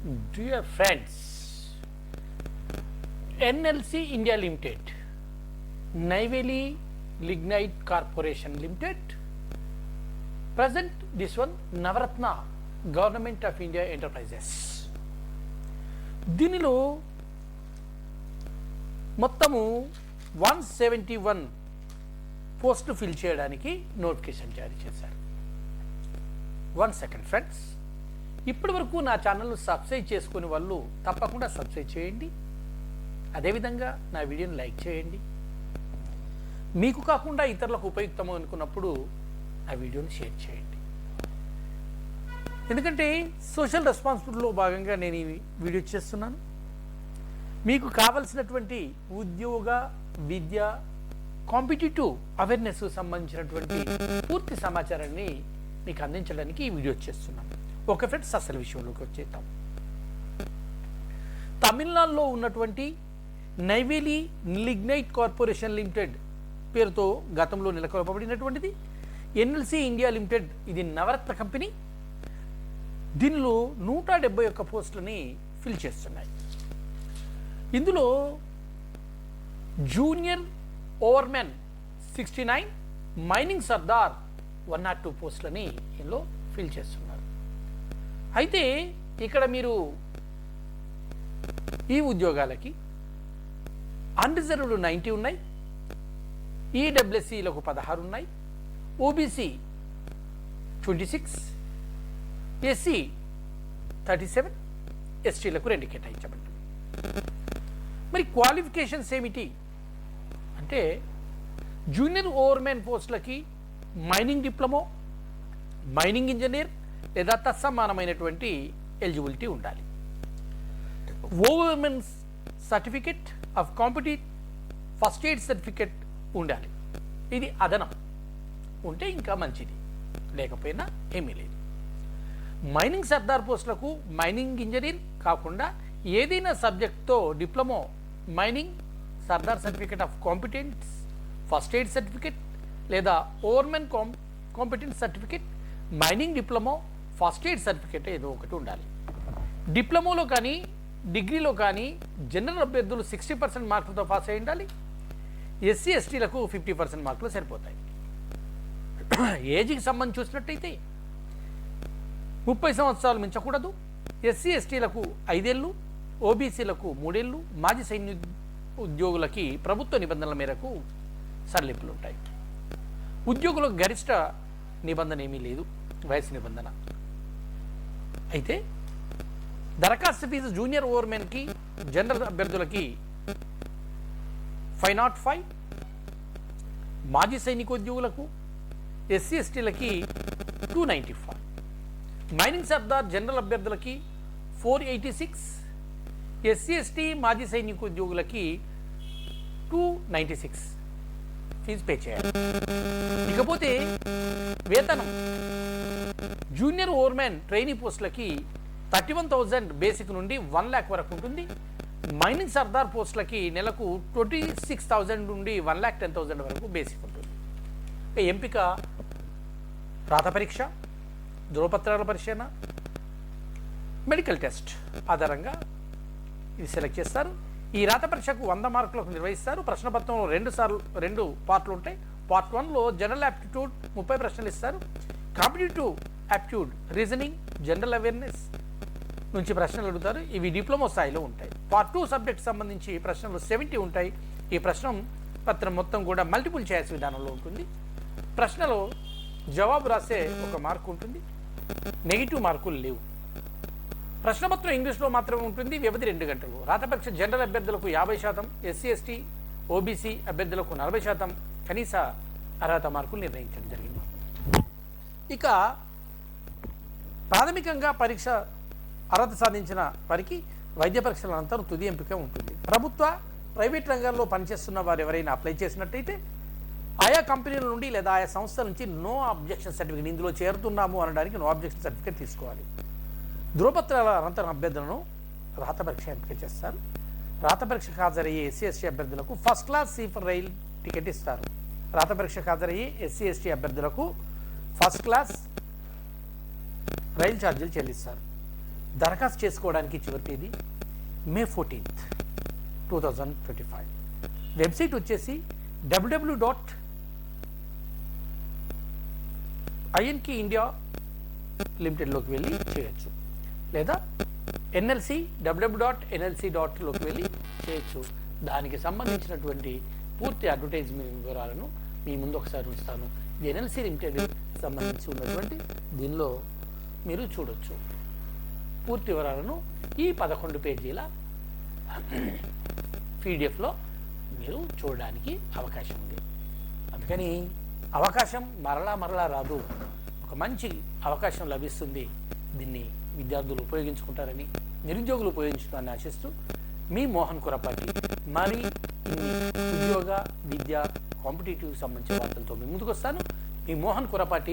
Dear friends, NLC India Limited, Neyveli Lignite Corporation Limited, present this one Navaratna Government of India Enterprises. దీనిలో మొత్తము 171 పోస్టులు fill చేయడానికి notification జారీ చేశారు. 1 second friends, ఇప్పటి వరకు నా ఛానల్ను సబ్స్క్రైబ్ చేసుకునే వాళ్ళు తప్పకుండా సబ్స్క్రైబ్ చేయండి. అదేవిధంగా నా వీడియోని లైక్ చేయండి. మీకు కాకుండా ఇతరులకు ఉపయుక్తము అనుకున్నప్పుడు ఆ వీడియోని షేర్ చేయండి. ఎందుకంటే సోషల్ రెస్పాన్సిబిలిటీలో భాగంగా నేను ఈ వీడియో చేస్తున్నాను. మీకు కావలసినటువంటి ఉద్యోగ, విద్య, కాంపిటేటివ్ అవేర్నెస్ సంబంధించినటువంటి పూర్తి సమాచారాన్ని మీకు అందించడానికి ఈ వీడియో చేస్తున్నాను. ఓకే ఫ్రెండ్స్, అసలు విషయంలోకి వచ్చేద్దాం. తమిళనాడులో ఉన్నటువంటి నైవేలి లిగ్నైట్ కార్పొరేషన్ లిమిటెడ్ పేరుతో గతంలో నెలకొల్పబడినటువంటిది ఎన్ఎల్సి ఇండియా లిమిటెడ్. ఇది నవరత్న కంపెనీ. దీనిలో 171 పోస్టులని ఫిల్ చేస్తున్నాయి. ఇందులో జూనియర్ ఓవర్మెన్ 69, మైనింగ్ సర్దార్ 102 పోస్టులని ఇందులో ఫిల్ చేస్తున్నారు. అయితే ఇక్కడ మీరు ఈ ఉద్యోగాలకి అన్రిజర్వ్డ్ 90 ఉన్నాయి, ఈడబ్ల్యూఎస్సీలకు 16 ఉన్నాయి, ఓబీసీ 26, ఎస్సీ 37, ఎస్టీలకు 2 కేటాయించబడ్డాయి. మరి క్వాలిఫికేషన్స్ ఏమిటి అంటే జూనియర్ ఓవర్మెన్ పోస్టులకి మైనింగ్ డిప్లొమో, మైనింగ్ ఇంజనీర్ లేదా తత్సమానమైనటువంటి ఎలిజిబిలిటీ ఉండాలి. Overmen certificate of competent first aid certificate ఉండాలి. ఇది అదనం ఉంటే ఇంకా మంచిది, లేకపోయినా ఏమీ లేదు. మైనింగ్ సర్దార్ పోస్టులకు మైనింగ్ ఇంజనీర్ కాకుండా ఏదైనా సబ్జెక్ట్తో డిప్లొమో, మైనింగ్ సర్దార్ certificate of competence first aid certificate లేదా overman competence certificate, mining diploma, first aid certificate ఏదో ఒకటి ఉండాలి. డిప్లొమోలో కానీ డిగ్రీలో కానీ జనరల్ అభ్యర్థులు 60% మార్కులతో పాస్ అయి ఉండాలి. ఎస్సీ ఎస్టీలకు 50% మార్కులు సరిపోతాయి. ఏజ్కి సంబంధించి చూసినట్టయితే 30 సంవత్సరాలు మించకూడదు. ఎస్సీ ఎస్టీలకు 5 ఏళ్ళు, ఓబీసీలకు 3 ఏళ్ళు, మాజీ సైన్య ఉద్యోగులకి ప్రభుత్వ నిబంధనల మేరకు సడలింపులు ఉంటాయి. ఉద్యోగులకు గరిష్ట నిబంధన ఏమీ లేదు, వయసు నిబంధన. అయితే దరఖాస్తు ఫీజు జూనియర్ ఓవర్మెన్కి, జనరల్ అభ్యర్థులకి 505, మాజీ సైనికోద్యోగులకు, ఎస్సీ ఎస్టీలకి 295, మైనింగ్ సర్దార్ జనరల్ అభ్యర్థులకి 486, ఎస్సీ ఎస్టీ మాజీ సైనికోద్యోగులకి 296 ఫీజు పే చేయాలి. ఇకపోతే వేతనం జూనియర్ ఓవర్మెన్ ట్రైనీ పోస్టులకి 31,000 బేసిక్ నుండి 1 lakh వరకు ఉంటుంది. మైనింగ్ సర్దార్ పోస్టులకి నెలకు 26,000 నుండి 1,10,000 వరకు బేసిక్ ఉంటుంది. ఎంపిక రాత పరీక్ష, ధృవపత్రాల పరిశీలన, మెడికల్ టెస్ట్ ఆధారంగా ఇది సెలెక్ట్ చేస్తారు. ఈ రాత పరీక్షకు 100 మార్కులకు నిర్వహిస్తారు. ప్రశ్నపత్రంలో 2 పార్ట్లు ఉంటాయి. పార్ట్ 1లో జనరల్ యాప్టిట్యూడ్ 30 ప్రశ్నలు ఇస్తారు. Competitive aptitude, reasoning, general awareness నుంచి ప్రశ్నలు అడుగుతారు. ఇవి డిప్లొమా స్థాయిలో ఉంటాయి. పార్ట్ 2 సబ్జెక్ట్ సంబంధించి ప్రశ్నలు 70 ఉంటాయి. ఈ ప్రశ్న పత్రం మొత్తం కూడా మల్టిపుల్ చాయిస్ విధానంలో ఉంటుంది. ప్రశ్నలో జవాబు రాసే 1 మార్కు ఉంటుంది, నెగిటివ్ మార్కులు లేవు. ప్రశ్నపత్రం ఇంగ్లీష్లో మాత్రమే ఉంటుంది. వ్యవధి 2 గంటలు. రాత పరీక్ష జనరల్ అభ్యర్థులకు 50%, ఎస్సీ ఎస్టీ ఓబీసీ అభ్యర్థులకు 40% కనీస అర్హత మార్కులు నిర్ణయించడం జరిగింది. ఇక ప్రాథమికంగా పరీక్ష అర్హత సాధించిన వారికి వైద్య పరీక్షల అనంతరం తుది ఎంపిక ఉంటుంది. ప్రభుత్వ, ప్రైవేట్ రంగాల్లో పనిచేస్తున్న వారు ఎవరైనా అప్లై చేసినట్టయితే ఆయా కంపెనీల నుండి లేదా ఆయా సంస్థల నుంచి నో అబ్జెక్షన్ సర్టిఫికేట్, ఇందులో చేరుతున్నాము అనడానికి నో అబ్జెక్షన్ సర్టిఫికేట్ తీసుకోవాలి. ధృవపత్రాల అనంతరం అభ్యర్థులను రాత పరీక్ష ఎంపిక చేస్తారు. రాత పరీక్షకు హాజరయ్యే ఎస్సీ ఎస్టీ అభ్యర్థులకు ఫస్ట్ క్లాస్ స్లీపర్ రైలు టికెట్ ఇస్తారు. రాత పరీక్షకు హాజరయ్యే ఎస్సీ ఎస్టీ అభ్యర్థులకు ఫస్ట్ క్లాస్ రైలు ఛార్జీలు చెల్లిస్తారు. దరఖాస్తు చేసుకోవడానికి చివరి తేదీ మే 14th, 2025. వెబ్సైట్ వచ్చేసి www.inkindia లిమిటెడ్లోకి వెళ్ళి చేయొచ్చు, లేదా ఎన్ఎల్సి www.nlc.లోకి వెళ్ళి చేయొచ్చు. దానికి సంబంధించినటువంటి పూర్తి అడ్వర్టైజ్మెంట్ వివరాలను మీ ముందు ఒకసారి ఉంచుతాను. ఇది ఎన్ఎల్సి లిమిటెడ్ సంబంధించి ఉన్నటువంటి దీనిలో మీరు చూడొచ్చు. పూర్తి వివరాలను ఈ 11 పేజీల పీడిఎఫ్లో మీరు చూడడానికి అవకాశం ఉంది. అందుకని అవకాశం మరలా రాదు. ఒక మంచి అవకాశం లభిస్తుంది. దీన్ని విద్యార్థులు ఉపయోగించుకుంటారని, నిరుద్యోగులు ఉపయోగించుకుంటారని ఆశిస్తూ మీ మోహన్ కురపాటి మరి ఇన్ని ఉద్యోగ, విద్య, కాంపిటేటివ్ సంబంధించిన వార్తలతో మీ ముందుకు వస్తాను. మీ మోహన్ కురపాటి